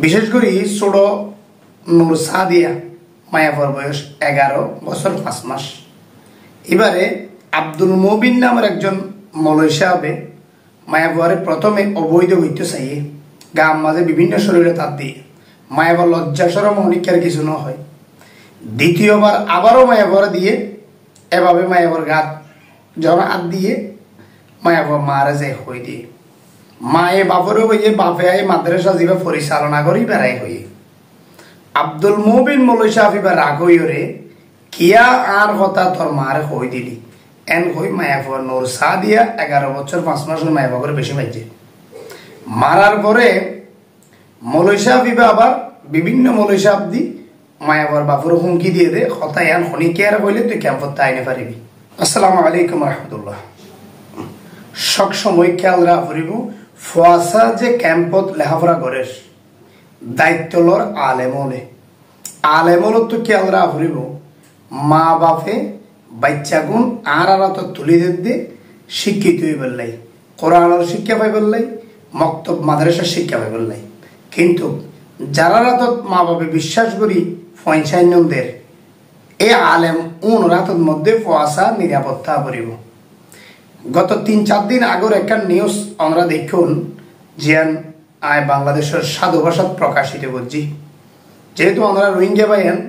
বিশেষ করে ছোট নূর সাদিয়া মায়াবর বয়স 11 বছর 5 মাস। এবারে আব্দুল মুবিন নামের একজন মৌলভী সাহেবে মায়াবরে প্রথমে অবৈধ হইতে চাইয়ে গাম মাঝে বিভিন্ন শরীরে তার দিয়ে মায়াবর লজ্জা সরম অনিকার কিছু না হয়। দ্বিতীয়বার আবারও মায়াবর দিয়ে এভাবে মায়াবর গাত যখন হাত দিয়ে মায়াবর মারা যায় হয়ে দিয়ে মায়ে বাপরে হইয়ে বাপে আই মাদ্রাসা জীবে পরিচালনা করি বেড়াই হইয়ে আব্দুল মুবিন মৌলভী সাহেব এবার রাগ হইরে কিয়া আর কথা তোর মারে হই দিলি এন হই মায়াবর নূর সাদিয়া 11 বছর 5 মাসের মায়াবর বেশি বাজছে। মারার পরে মৌলভী সাহেব আবার বিভিন্ন মৌলভী সাহেব দি মায়াবর বাপুর হুমকি দিয়ে দে কথা এন হনি কেয়ার হইলে তুই ক্যাম্পত আইনে পারিবি। আসসালামু আলাইকুম রহমতুল্লাহ। সব সময় খেয়াল রাখব ফুয়াশা যে ক্যাম্পত লেখাপড়া করে দায়িত্ব লর আলেমলে তো খেয়াল রাখব মা বাপে বাচ্চা গুণ আর তো তুলি দে শিক্ষিত হয়ে বললাই কোরআনের শিক্ষা পাই বললাই মক্তব মাদ্রাসার শিক্ষা পাই বললাই। কিন্তু যারা তো মা বাপে বিশ্বাস করি পঞ্চায়েতদের এই আলেম রাতের মধ্যে ফুয়াশা নিরাপত্তা করিব। গত 3-4 দিন আগের একটা নিউজ আমরা দেখুন যে আয় বাংলাদেশের সাধু ভাষা প্রকাশিত করছি। যেহেতু আমরা রোহিঙ্গা ভাইয়ান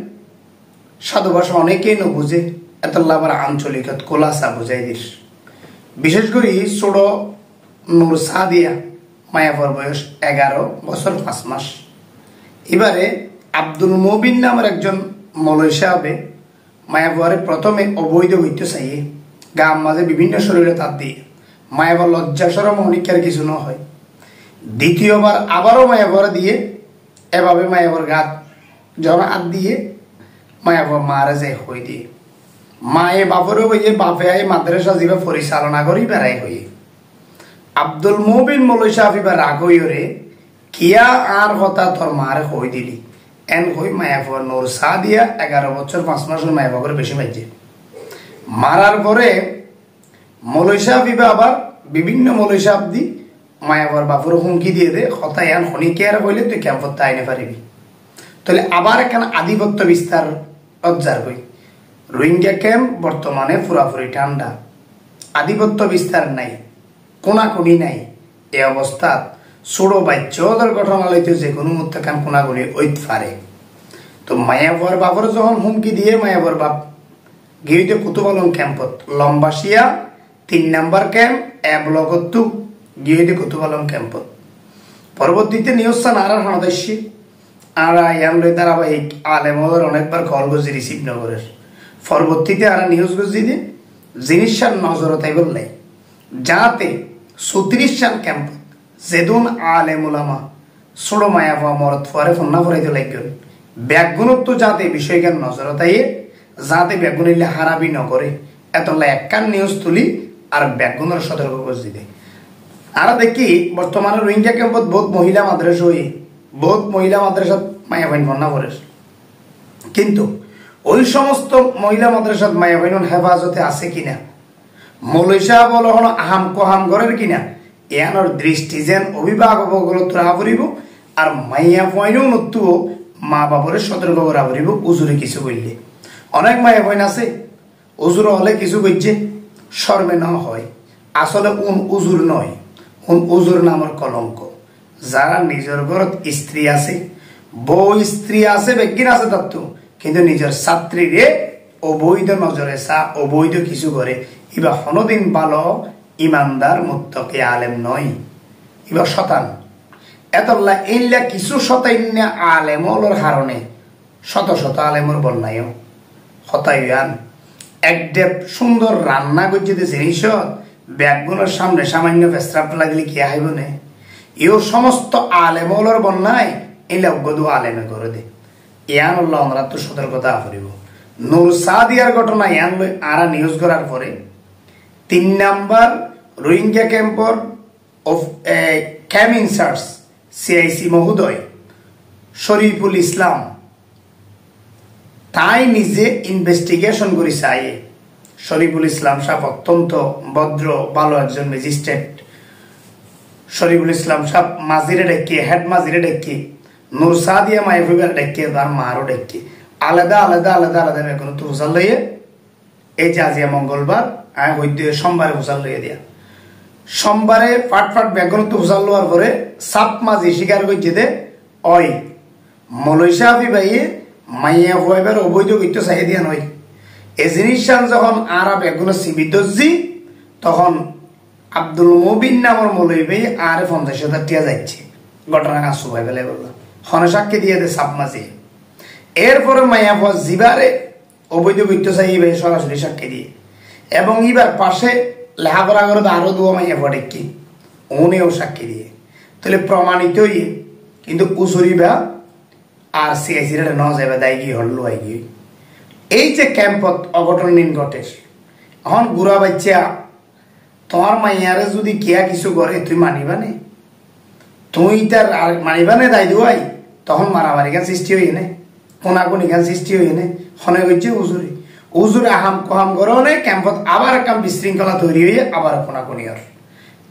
সাধু ভাষা অনেকেই ন বুঝে এত আবার আঞ্চলিক কোলাসা বুঝাই দিস। বিশেষ করে ছোট নূর সাদিয়া মায়াবর বয়স 11 বছর 5 মাস। এবারে আব্দুল মুবিন নামের একজন মৌলভী সাহেবে মায়াবরে প্রথমে অবৈধ হইতে চাইয়ে গাম মাঝে বিভিন্ন শরীরে তার দিয়ে মায়াবর লজ্জা সরম অনিকার কিছু না হয়। দ্বিতীয়বার আবারও মায়াবর দিয়ে এভাবে মায়াবর গাত যখন হাত দিয়ে মায়াবর মারা যায় হয়ে দিয়ে মায়ে বাপরে হইয়ে বাপে আই মাদ্রাসা জীবে পরিচালনা করি বেড়াই হইয়ে আব্দুল মুবিন মৌলভী সাহেব এবার রাগ হইরে কিয়া আর কথা তোর মারে হই দিলি এন হই মায়াবর নূর সাদিয়া 11 বছর 5 মাসের মায়াবর বেশি বাজছে। মারার পরে মৌলভী সাহেব আবার বিভিন্ন মৌলভী সাহেব দি মায়াবর বাপুর হুমকি দিয়ে দে কথা এন হনি কেয়ার হইলে তুই ক্যাম্পত আইনে পারিবি। তাহলে আবার এখানে আধিপত্য বিস্তার অবজার্ভ হই। রোহিঙ্গা ক্যাম্প বর্তমানে পুরাপুরি ঠান্ডা, আধিপত্য বিস্তার নাই, কোনাকুনি নাই। এ অবস্থা ছোট বাচ্চাদের ঘটনা লইতে যে কোনো মুহূর্তে কান কোনাকুনি ওইত পারে। তো মায়াবর বাপর যখন হুমকি দিয়ে মায়াবর বাপ গিয়ে কুতুবালং ক্যাম্পত লম্বাসিয়া 3 নম্বর ক্যাম্প ব্লকত গিয়ে কুতুবালং ক্যাম্পত পরবর্তীতে নিউজ চান আর হানদাসী আর ইয়ান লই ধারাবাহিক আলেমদের অনেকবার কল গজি রিসিভ নগরের পরবর্তীতে আর নিউজ গজি দিয়ে জিনিসটার নজরত আই বললাই যাতে 34 সাল ক্যাম্প যেদুন আলেম উলামা ছোট মায়াবা মরত ফরে ফন্না ফরাইতে লাগবেন ব্যাগগুণত্ব যাতে বিষয়জ্ঞান নজরত আইয়ে যাতে ব্যাগুনিলে হারাবি নকরে এতলা একখান নিউজ তুলি আর ব্যাগুনের সতর্ক করে দিতে। আর দেখি বর্তমানে রোহিঙ্গা ক্যাম্পত বহুত মহিলা মাদ্রাসা হয়ে বহুত মহিলা মাদ্রাসাত মায়া ভাইন বন্যা করে। কিন্তু ওই সমস্ত মহিলা মাদ্রাসাত মায়া ভাইন হেফাজতে আছে কিনা মৌলভী সাহেব বলো হলো আহাম কোহাম ঘরের কিনা এয়ানোর দৃষ্টি যেন অভিভাবকগুলো তোরা পড়িব আর মাইয়া ভাইনও নতুও মা বাপরে সতর্ক করা পড়িব উজুরে কিছু বললে। অনেক মায়া বইন আছে উজুর হলে কিছু করছে শর্মে না হয় আসলে উজুর নয় উজুর নামের কলঙ্ক। যারা নিজের ঘরত স্ত্রী আছে বউ স্ত্রী আছে বেগিন আছে তত্ত্ব কিন্তু নিজের ছাত্রীরে অবৈধ নজরে চা অবৈধ কিছু করে ইবা হনদিন ভালো ইমানদার মুত্তকি আলেম নয় ইবা শতান এতলা এইলা কিছু শতান্য আলেমর হারণে শত শত আলেমর বন্যায় হতাইয়ান একডেপ সুন্দর রান্না করছে জিনিস ব্যাগগুলোর সামনে সামান্য পেস্রাপ ফেলা দিলে কি আইব নে এও সমস্ত আলেমলর বন্যায় এলা গদু আলেমে করে দে ইয়ান আল্লাহ আমরা তো সতর্কতা করিব। নূর সাদিয়ার ঘটনা ইয়ান লই আরা নিউজ করার পরে 3 নম্বর রোহিঙ্গা ক্যাম্পর অফ ক্যাম্প ইনচার্জ সিআইসি মহোদয় শরীফুল ইসলাম তাই নিজে ইনভেস্টিগেশন করে চাইয়ে শরীফুল ইসলাম সাহেব অত্যন্ত ভদ্র ভালো একজন ম্যাজিস্ট্রেট। শরীফুল ইসলাম সাহেব মাজিরে ডেকে হেড মাজিরে ডেকে নূর সাদিয়া মাইফিবার ডেকে আর মারও ডেকে আলাদা আলাদা আলাদা আলাদা বেগুন তো হুসাল লইয়ে এই যে আজিয়া মঙ্গলবার আমি বৈদ্য সোমবারে হুসাল লইয়ে দিয়া সোমবারে ফাট বেগুন তো হুসাল লওয়ার পরে সাপ মাঝি শিকার করছে দে ওই মলইসা আবি ভাইয়ে মাইয়া হইবার অবৈধ গিত্য চাই দিয়া নয় এই জিনিসটা যখন আর বেগুন সিবিদজি তখন আব্দুল মুবিন নামের মৌলবী ভাই আর 50,000 টাকা যাচ্ছে ঘটনা কাছু ভাই বেলে বললাম হনে সাক্ষী দিয়ে দে সাপ মাঝি এরপরে মাইয়া ফজ জিবারে অবৈধ গিত্য চাই ভাই সরাসরি সাক্ষী দিয়ে এবং এবার পাশে লেখাপড়া করে আরো দুয়া মাইয়া পড়ে কি উনিও সাক্ষী দিয়ে তাহলে প্রমাণিতই কিন্তু কুসুরিবা আর সিআইসি রে ন যাবে দায় গিয়ে হল্লো আই গিয়ে এই যে ক্যাম্পত অঘটন নিন ঘটে এখন গুড়া বাচ্চা তোমার মাইয়ারে যদি কিয়া কিছু করে তুই মানিবা নে তুই তার মানিবা নে দায় দুয়াই তখন মারামারি গান সৃষ্টি হই নে কোনাকুনি গান সৃষ্টি হই নে হনে গেছে উজুরি উজুরে আহাম কহাম করনে ক্যাম্পত আবার একটা বিশৃঙ্খলা তৈরি হয়ে আবার কোনাকুনি আর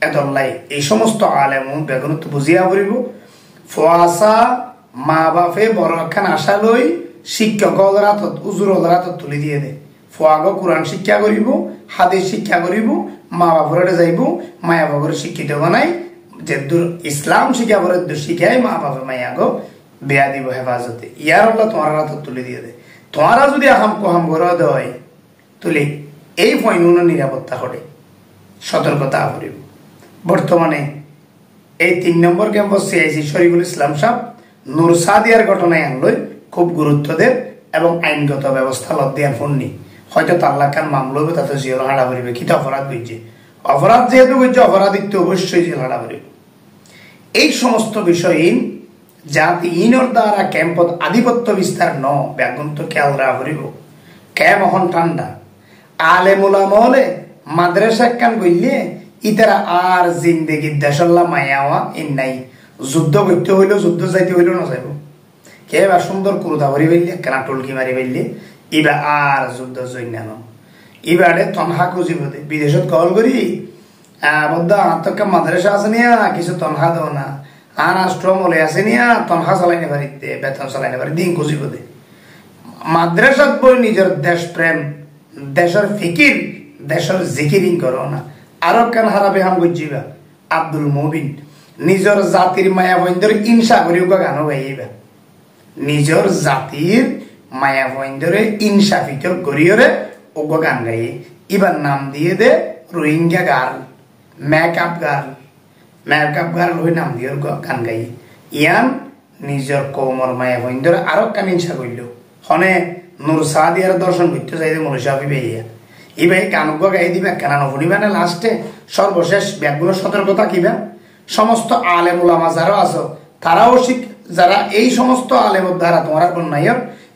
এদল্লাই এই সমস্ত আলেম বেগুন তো বুঝিয়া পড়িব ফোয়াশা মা বাপে বড় একখান আশা লই শিক্ষক হাতত উজুর হাতত তুলি দিয়ে দে ফোয়াগ কোরআন শিক্ষা করিব হাদিস শিক্ষা করিব মা বাপরে যাইব মায়া বাপরে শিক্ষিত বানাই যে ইসলাম শিক্ষা করে শিখাই মা বাপে মায়াগ বেয়া দিব হেফাজতে ইয়ার হল্লা তোমার হাতত তুলি দিয়ে দে তোমারা যদি আহাম কহাম করে দেয় তুলি এই পয়েন্ট নিরাপত্তা করে সতর্কতা করিব বর্তমানে এই 3 নম্বর ক্যাম্পাস সিআইসি শরীফুল ইসলাম সাহেব নূর সাদিয়ার ঘটনায় আনলই খুব গুরুত্ব দেব এবং আইনগত ব্যবস্থা লদ দেওয়ার ফোননি হয়তো তাল্লা খান মামলা হবে তাতে জেল হারা করিবে কিন্তু অপরাধ বুঝছে অপরাধ যেহেতু বুঝছে অপরাধিত্ব অবশ্যই জেল হারা করিবে এই সমস্ত বিষয়ে জাতি ইনর দ্বারা ক্যাম্পত আধিপত্য বিস্তার ন ব্যাগন্ত খেয়াল রাখা করিব ক্যাম এখন ঠান্ডা আলে মোলামলে মাদ্রাসা কান গইলে ইতারা আর জিন্দেগি দেশল্লা মায়াওয়া ইন নাই যুদ্ধ করতে হইলো যুদ্ধ যাইতে হইলো না যাইব কে বা সুন্দর কুরুতা ভরি ফেললে কেনা টলকি মারি ফেললে ইবা আর যুদ্ধ জৈন্যান ইবারে তনহা খুঁজিব বিদেশত কল করি বদ্ধা আত্মকা মাদ্রাসা আছে নিয়া কিছু তনহা দেও না আর রাষ্ট্র মলে আছে নিয়া তনহা চালাইনে পারিতে বেতন চালাইনে পারি দিন খুঁজিব দে মাদ্রাসাত বই নিজের দেশ প্রেম দেশের ফিকির দেশের জিকিরিং করো না আরো কেন হারাবে হাম গুজিবা আব্দুল মুবিন নিজের জাতির মায়া বন্ধের ইনসা করিও গানো গাইবা নিজের জাতির মায়া বন্ধরে ইনসাফিত করিওরে ওগো গান গাই এবার নাম দিয়ে দে রোহিঙ্গা গার্ল মেকআপ গার্ল হয়ে নাম দিয়ে গান গাই ইয়ান নিজের কৌমর মায়া বন্ধরে আরো কান ইনসা করল হনে নূর সাদিয়ার দর্শন করতে চাইতে মনুষ্যাফি বেইয়া এবার গান গাই দিবে কেন নবনিবা না লাস্টে সর্বশেষ ব্যাগগুলো সতর্কতা কিবা সমস্ত আলেম উলামা যারা আছো তারাও যারা এই সমস্ত আলেমের দ্বারা তোমার বন্যায়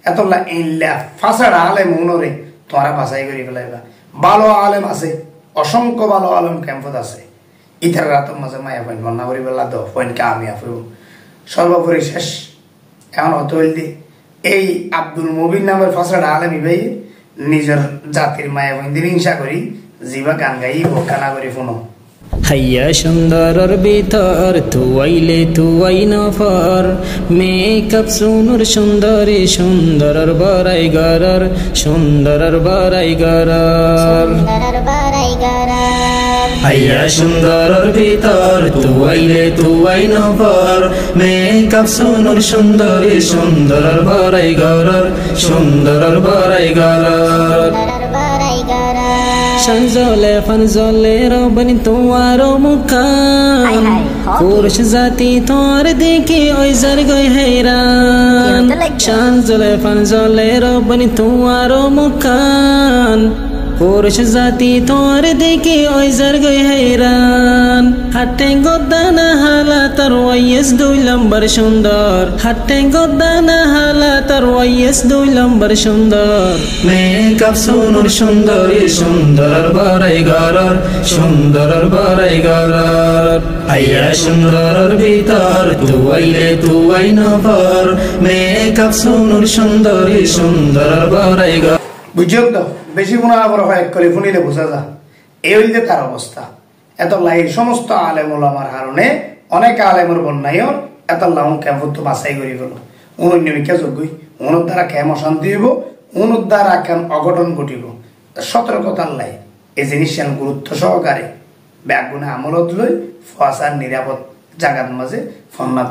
এতলা ইল্লা ফাসাড়া আলেম উনরে তোমরা বাছাই করে ফেলাইবা ভালো আলেম আছে অসংখ্য ভালো আলেম ক্যাম্পত আছে ইতার রাত মাঝে মায়া পয়েন্ট বন্যা করে ফেলা তো পয়েন্ট কামিয়াব হইব সর্বোপরি শেষ এখন অত হইল এই আব্দুল মুবিন নামের ফাসাড়া আলেম ইবাই নিজের জাতির মায়া পয়েন্ট হিংসা করি জিবা গান গাই ভোকানা করি ফোনো হাইয়া সুন্দরর ভিতর তুয়াই নফর মেকআপ সুনুর সুন্দরী সুন্দরর বরাই গরর সুন্দরর বরাই গরর হাইয়া সুন্দরর ভিতর তুয়াই নফর মেকআপ সুনুর সুন্দরী সুন্দরর বরাই গরর সুন্দরর বরাই গরর শানজলে ফানজলে রবনি তোমার মুখান পুরুষ জাতি তোর দেখি ওই জার গই হেরান শানজলে ফানজলে রবনি তোমার মুখান পুরুষ জাতি তোর দেখি ওই জার গই হেরান হাটে গদানা হালা তার ওয়াইস 2 নম্বর সুন্দর হাটে গদানা হালা তার ওয়াইস 2 নম্বর সুন্দর মেকআপ সুনুর সুন্দরী সুন্দর বরাই গরর সুন্দর বরাই গরর আইয়া সুন্দরর ভিতর তুয়াই নফর মেকআপ সুনুর সুন্দরী সুন্দর বরাই গরর বুঝছো তো বেশি গুণা আবার হয় করে শুনিলে বোঝা যা এই হইলে তার অবস্থা এত লাই সমস্ত আলেম ওলামার কারণে অনেক আলেমের বন্যায় এত লাউন কেমন তো বাছাই করি গেল অন্যমিকা যোগ্যই ওনার দ্বারা কেম অশান্তি হইব ওনার দ্বারা কেন অঘটন ঘটিব সতর্কতার লাই এই জিনিস গুরুত্ব সহকারে ব্যাগুনে আমলত লই ফসার নিরাপদ জাগার মাঝে ফন্নার